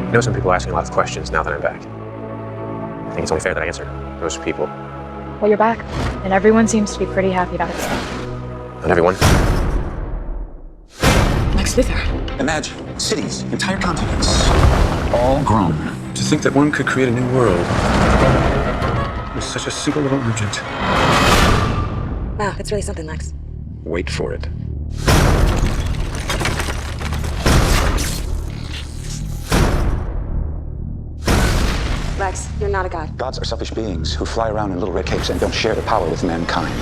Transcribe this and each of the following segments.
I know some people are asking a lot of questions now that I'm back. I think it's only fair that I answer those people. Well, you're back, and everyone seems to be pretty happy about it. Not everyone. Lex Luthor. Imagine cities, entire continents, all grown. To think that one could create a new world with such a simple little object. Wow, that's really something, Lex. Wait for it. Lex, you're not a god. Gods are selfish beings who fly around in little red capes and don't share the power with mankind.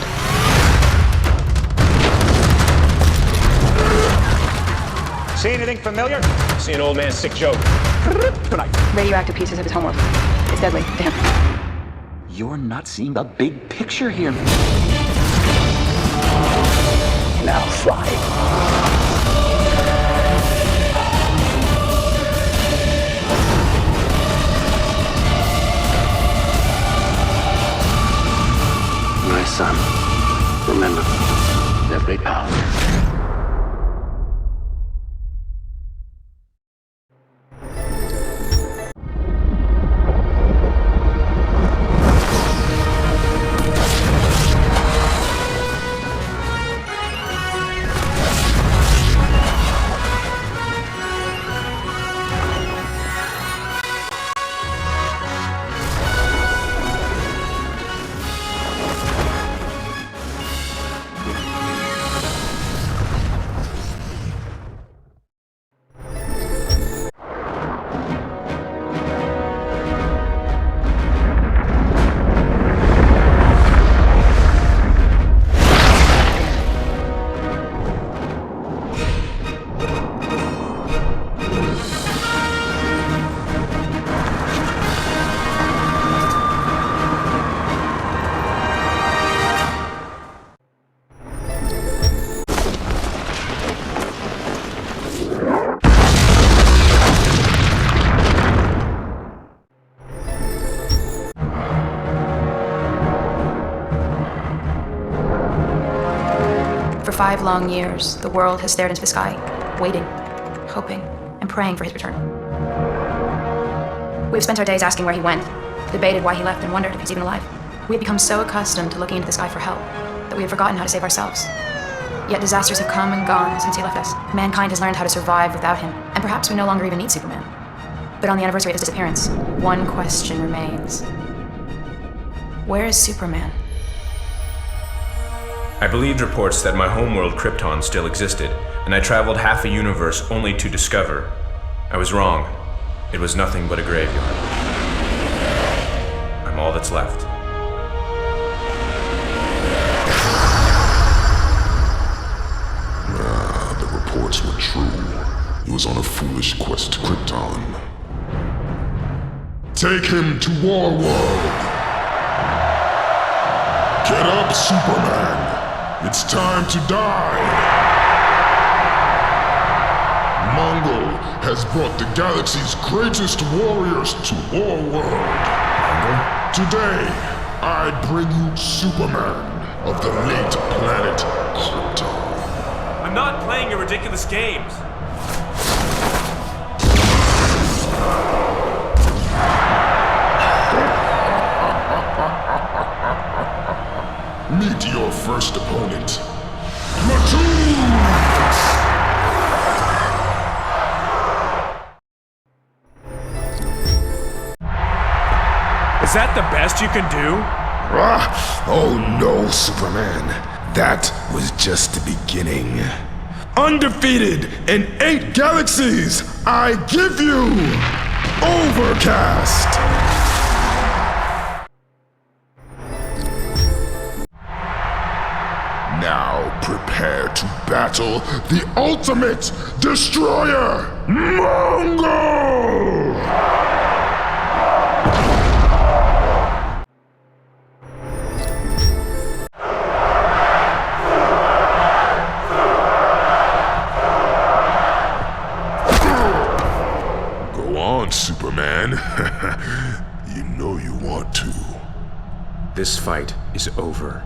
See anything familiar? See an old man's sick joke. Tonight. Radioactive pieces of his homeworld. It's deadly to him. You're not seeing the big picture here. Now fly. My son, remember, you have great power. For 5 long years, the world has stared into the sky, waiting, hoping, and praying for his return. We've spent our days asking where he went, debated why he left, and wondered if he's even alive. We have become so accustomed to looking into the sky for help that we have forgotten how to save ourselves. Yet disasters have come and gone since he left us. Mankind has learned how to survive without him, and perhaps we no longer even need Superman. But on the anniversary of his disappearance, one question remains. Where is Superman? I believed reports that my homeworld Krypton still existed, and I traveled half a universe only to discover I was wrong. It was nothing but a graveyard. I'm all that's left. The reports were true. He was on a foolish quest to Krypton. Take him to Warworld! Get up, Superman! It's time to die! Mongol has brought the galaxy's greatest warriors to Warworld. Today, I bring you Superman of the late planet Krypton. I'm not playing your ridiculous games. Meet your first opponent, Platoon! Is that the best you can do? Oh no, Superman. That was just the beginning. Undefeated in 8 galaxies, I give you Overcast! Now prepare to battle the ultimate destroyer, Mongol! Go on, Superman. You know you want to. This fight is over.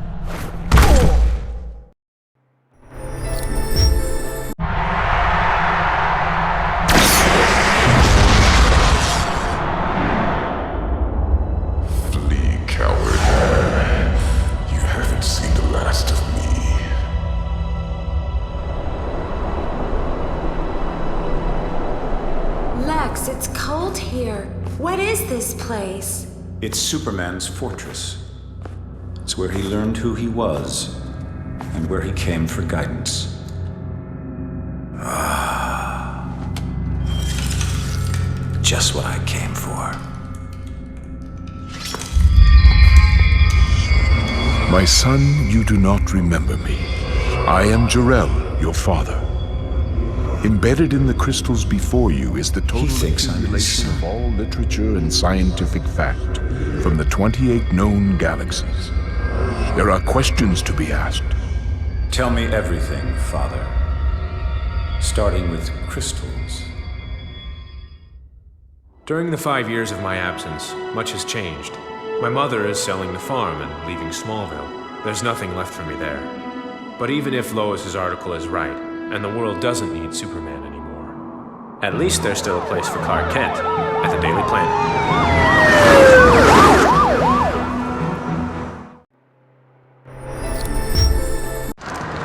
What is this place? It's Superman's fortress. It's where he learned who he was, and where he came for guidance. Just what I came for. My son, you do not remember me. I am Jor-El, your father. Embedded in the crystals before you is the total accumulation of all literature and scientific fact from the 28 known galaxies. There are questions to be asked. Tell me everything, Father. Starting with crystals. During the 5 years of my absence, much has changed. My mother is selling the farm and leaving Smallville. There's nothing left for me there. But even if Lois's article is right, and the world doesn't need Superman anymore, at least there's still a place for Clark Kent at the Daily Planet.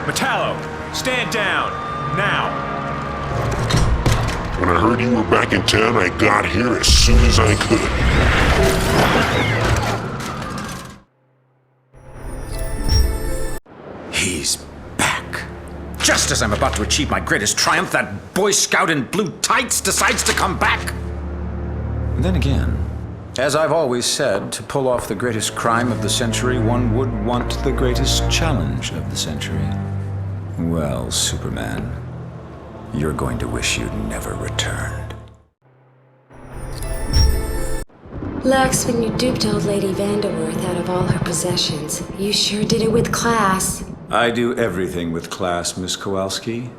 Metallo, stand down, now! When I heard you were back in town, I got here as soon as I could. He's back. Just as I'm about to achieve my greatest triumph, that Boy Scout in blue tights decides to come back. And then again, as I've always said, to pull off the greatest crime of the century, one would want the greatest challenge of the century. Well, Superman, you're going to wish you'd never returned. Lex, when you duped old Lady Vanderworth out of all her possessions, you sure did it with class. I do everything with class, Miss Kowalski.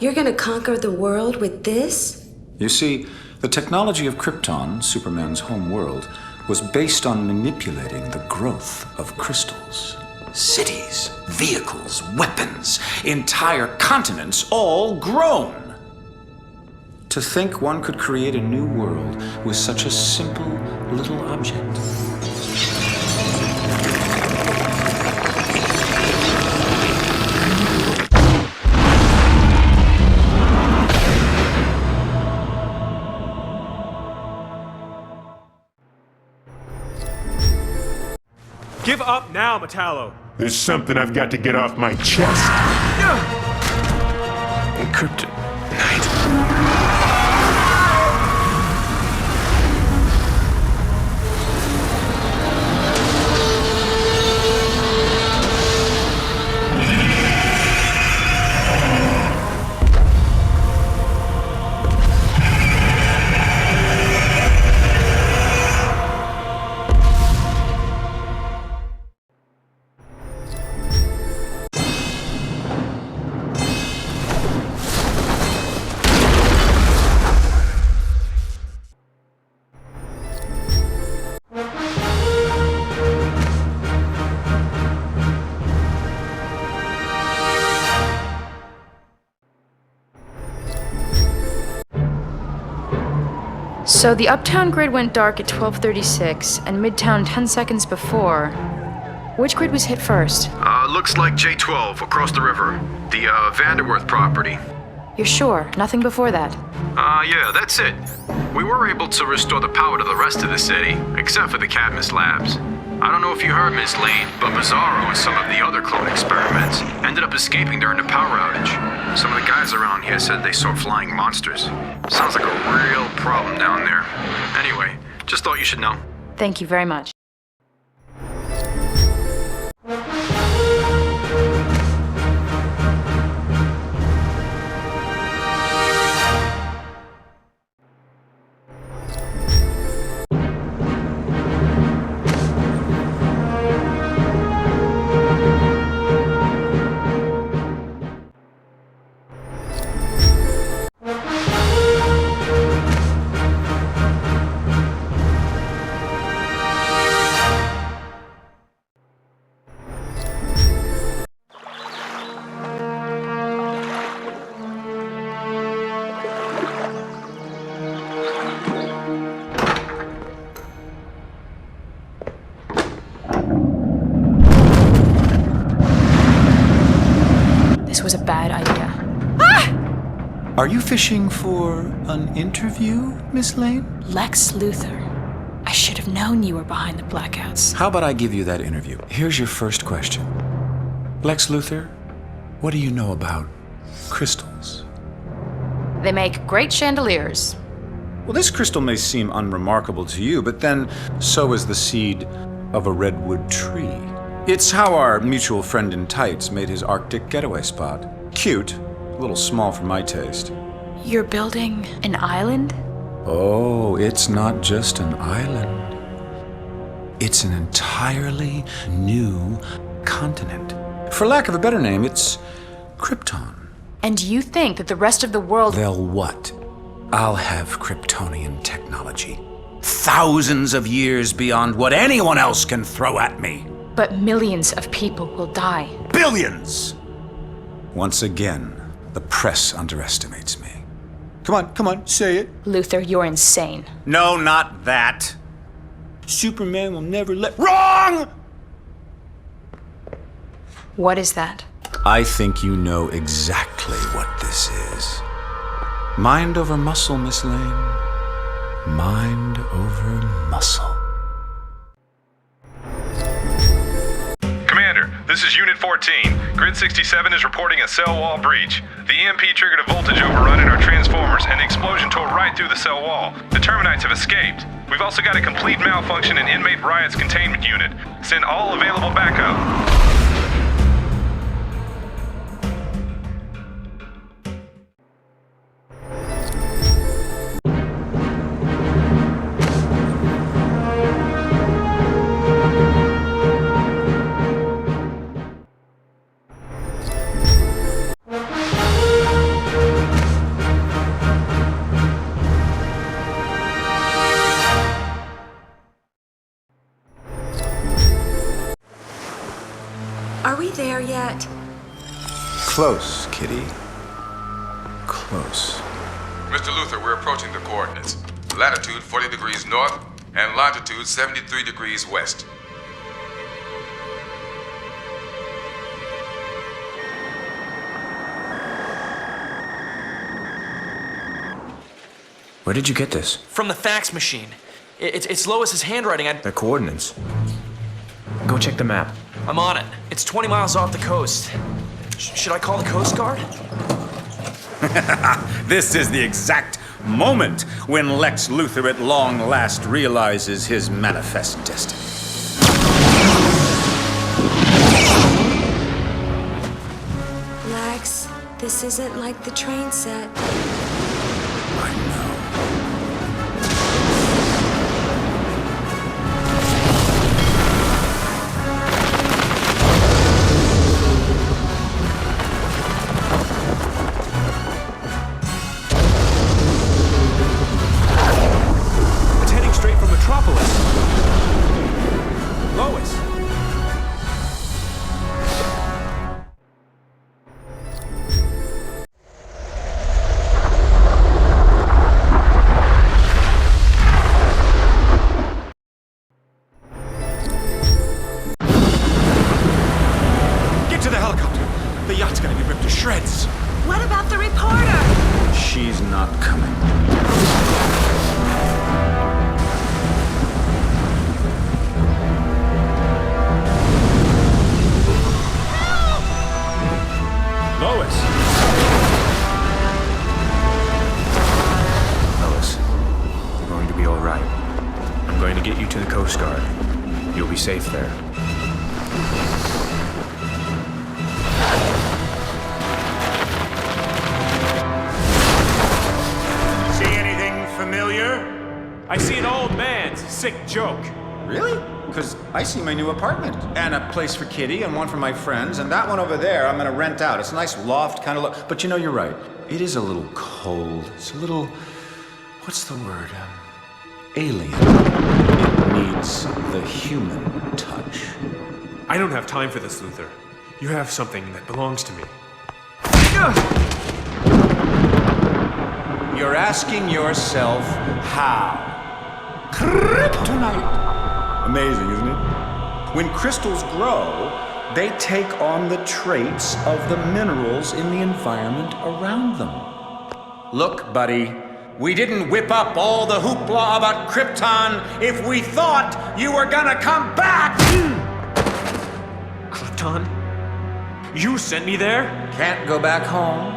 You're gonna conquer the world with this? You see, the technology of Krypton, Superman's home world, was based on manipulating the growth of crystals. Cities, vehicles, weapons, entire continents, all grown. To think one could create a new world with such a simple little object. Give up now, Metallo! There's something I've got to get off my chest. Kryptonite. So the uptown grid went dark at 12:36, and midtown 10 seconds before. Which grid was hit first? Looks like J12 across the river. The Vanderworth property. You're sure? Nothing before that? Yeah, that's it. We were able to restore the power to the rest of the city, except for the Cadmus labs. I don't know if you heard, Miss Lane, but Bizarro and some of the other clone experiments ended up escaping during the power outage. Some of the guys around here said they saw flying monsters. Sounds like a real problem down there. Anyway, just thought you should know. Thank you very much. This was a bad idea. Are you fishing for an interview, Miss Lane? Lex Luthor. I should have known you were behind the blackouts. How about I give you that interview? Here's your first question. Lex Luthor, what do you know about crystals? They make great chandeliers. Well, this crystal may seem unremarkable to you, but then so is the seed of a redwood tree. It's how our mutual friend in tights made his Arctic getaway spot. Cute, a little small for my taste. You're building an island? Oh, it's not just an island. It's an entirely new continent. For lack of a better name, it's Krypton. And you think that the rest of the world... They'll what? I'll have Kryptonian technology. Thousands of years beyond what anyone else can throw at me. But millions of people will die. Billions! Once again, the press underestimates me. Come on, say it. Luthor, you're insane. No, not that. Superman will never let... Wrong! What is that? I think you know exactly what this is. Mind over muscle, Miss Lane. Mind over muscle. Commander, this is Unit 14. Grid 67 is reporting a cell wall breach. The EMP triggered a voltage overrun in our transformers, and the explosion tore right through the cell wall. The Terminites have escaped. We've also got a complete malfunction in Inmate Riot's containment unit. Send all available backup. Are we there yet? Close, Kitty. Close. Mr. Luthor, we're approaching the coordinates. Latitude 40 degrees north and longitude 73 degrees west. Where did you get this? From the fax machine. It's Lois's handwriting. The coordinates. Go check the map. I'm on it. It's 20 miles off the coast. Should I call the Coast Guard? This is the exact moment when Lex Luthor at long last realizes his manifest destiny. Lex, this isn't like the train set. I know. Lois! Get to the helicopter! The yacht's gonna be ripped to shreds! What about the reporter? She's not coming. Lois! Lois, you're going to be all right. I'm going to get you to the Coast Guard. You'll be safe there. See anything familiar? I see an old man's sick joke. Really? Because I see my new apartment. And a place for Kitty and one for my friends. And that one over there I'm gonna rent out. It's a nice loft kind of look. But you know, you're right. It is a little cold. It's a little, what's the word? Alien. It needs the human touch. I don't have time for this, Luthor. You have something that belongs to me. You're asking yourself how? Kryptonite. Amazing, isn't it? When crystals grow, they take on the traits of the minerals in the environment around them. Look, buddy, We didn't whip up all the hoopla about Krypton if we thought you were gonna come back! Krypton? You sent me there? Can't go back home.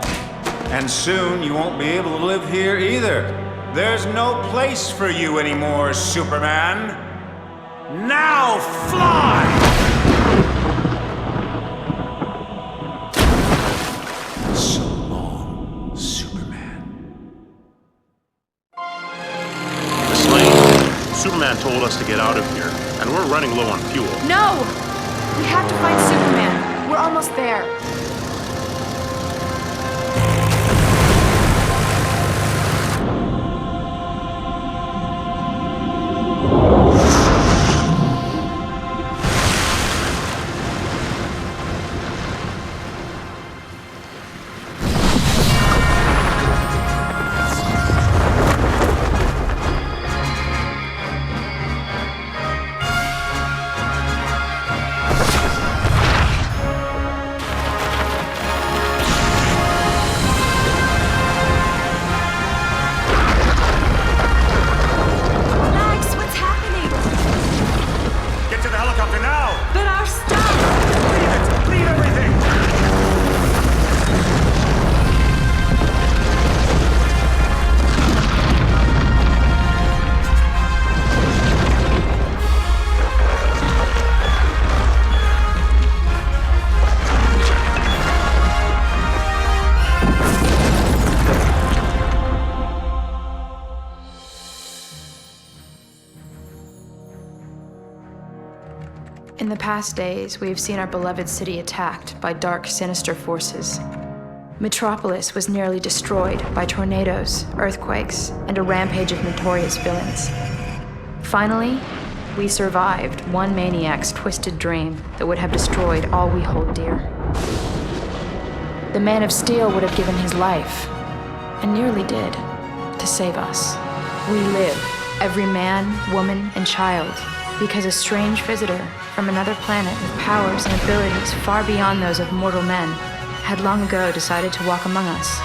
And soon you won't be able to live here either. There's no place for you anymore, Superman. Now fly! So long, Superman. Miss Lane, Superman told us to get out of here, and we're running low on fuel. No! We have to find Superman. We're almost there. In the past days, we have seen our beloved city attacked by dark, sinister forces. Metropolis was nearly destroyed by tornadoes, earthquakes, and a rampage of notorious villains. Finally, we survived one maniac's twisted dream that would have destroyed all we hold dear. The Man of Steel would have given his life, and nearly did, to save us. We live, every man, woman, and child, because a strange visitor from another planet with powers and abilities far beyond those of mortal men had long ago decided to walk among us.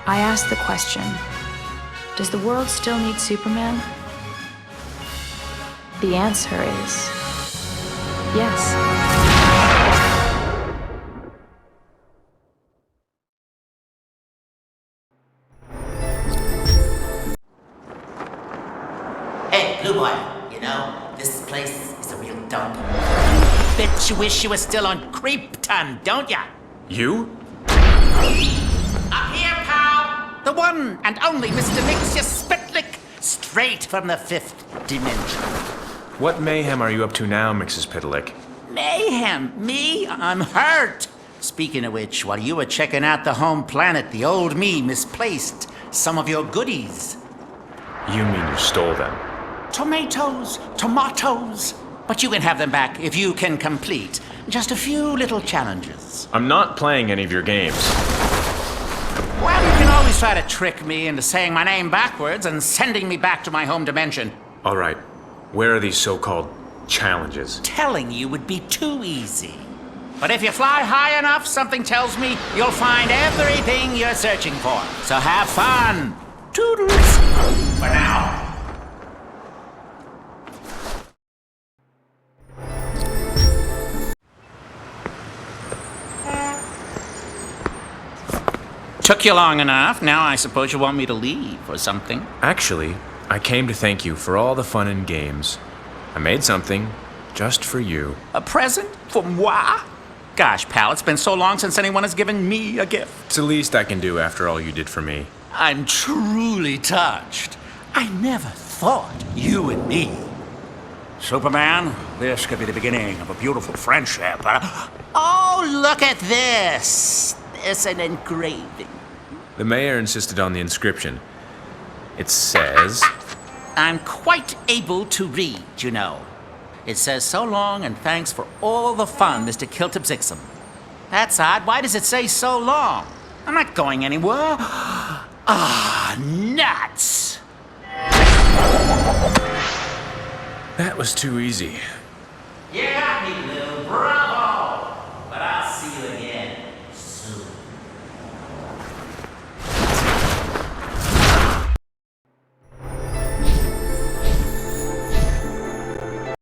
I asked the question, does the world still need Superman? The answer is yes. Hey, Blue Boy, you know, this place is a real dump. Bet you wish you were still on Krypton, don't ya? You? Up here, pal! The one and only Mr. Nixius Spitlick, straight from the 5th dimension. What mayhem are you up to now, Mrs. Pitalik? Mayhem? Me? I'm hurt! Speaking of which, while you were checking out the home planet, the old me misplaced some of your goodies. You mean you stole them? Tomatoes, tomatoes. But you can have them back if you can complete just a few little challenges. I'm not playing any of your games. Well, you can always try to trick me into saying my name backwards and sending me back to my home dimension. All right. Where are these so-called challenges? Telling you would be too easy. But if you fly high enough, something tells me you'll find everything you're searching for. So have fun. Toodles. For now. Took you long enough. Now I suppose you want me to leave or something. Actually, I came to thank you for all the fun and games. I made something just for you. A present? For moi? Gosh, pal, it's been so long since anyone has given me a gift. It's the least I can do after all you did for me. I'm truly touched. I never thought you and me. Superman, this could be the beginning of a beautiful friendship. Oh, look at this. It's an engraving. The mayor insisted on the inscription. It says... I'm quite able to read, you know. It says, so long and thanks for all the fun, Mr. Kiltipzixum. That's odd. Why does it say so long? I'm not going anywhere. Ah, nuts! That was too easy.